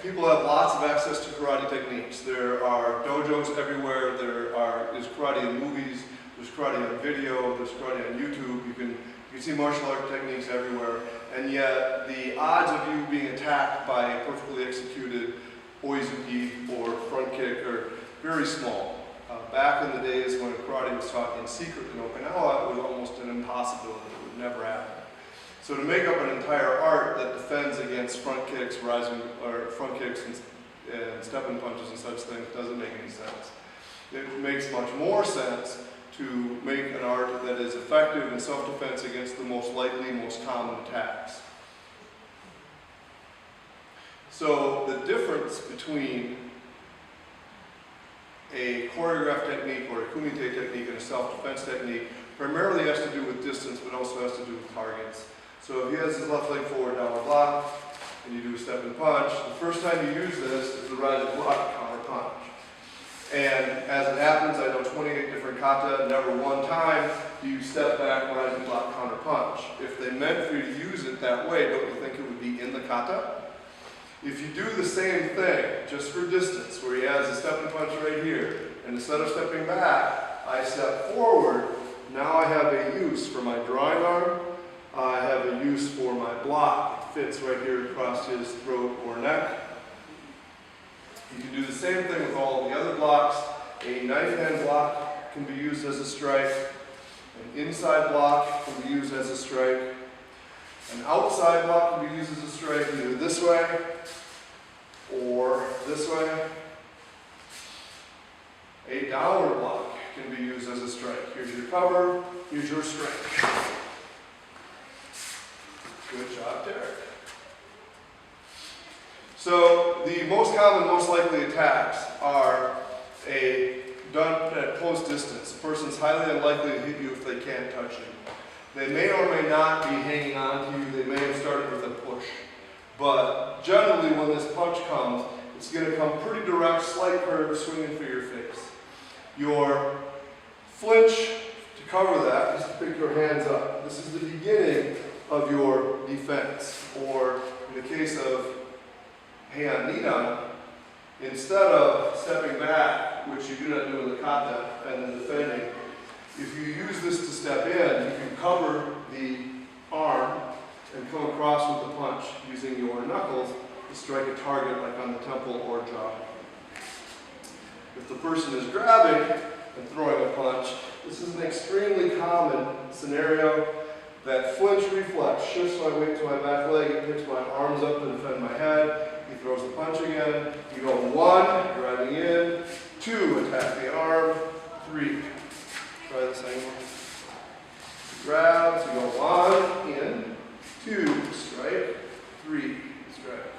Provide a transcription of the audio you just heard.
people have lots of access to karate techniques. There are dojos everywhere. There's karate in movies. There's karate on video. There's karate on YouTube. You can see martial art techniques everywhere. And yet, the odds of you being attacked by a perfectly executed oizuki or front kick are very small. Back in the days when karate was taught in secret in Okinawa, it was almost an impossibility. It would never happen. So to make up an entire art that defends against front kicks, front kicks and step-in punches and such things doesn't make any sense. It makes much more sense to make an art that is effective in self-defense against the most likely, most common attacks. So the difference between a choreographed technique or a kumite technique and a self-defense technique primarily has to do with distance, but also has to do with targets. So if he has his left leg forward, downward block, and you do a step and punch, the first time you use this is the rising block, counter punch. And as it happens, I know 28 different kata, never one time do you step back, rising block, counter punch. If they meant for you to use it that way, don't you think it would be in the kata? If you do the same thing, just for distance, where he has a step and punch right here, and instead of stepping back, I step forward, now I have a use for my drawing arm, I have a use for my block. It fits right here across his throat or neck. You can do the same thing with all of the other blocks. A knife hand block can be used as a strike. An inside block can be used as a strike. An outside block can be used as a strike either this way or this way. A downward block can be used as a strike. Here's your cover, here's your strike. Good job, Derek. So the most common, most likely attacks are done at close distance. A person's highly unlikely to hit you if they can't touch you. They may or may not be hanging on to you. They may have started with a push. But generally when this punch comes, it's going to come pretty direct, slight curve, swinging for your face. Your flinch, to cover that, is to pick your hands up. This is the beginning of your defense. Or in the case of Nidan, instead of stepping back, which you do not do in the kata, and then defending, if you use this to step in, you can cover the arm and come across with the punch using your knuckles to strike a target like on the temple or jaw. If the person is grabbing and throwing a punch, this is an extremely common scenario. That flinch reflex shifts my weight to my back leg, it picks my arms up to defend my head. He throws the punch again. You go 1, driving in, 2, attack the arm, 3. Try this angle. Grabs, you go 1, in, 2, strike, 3, strike.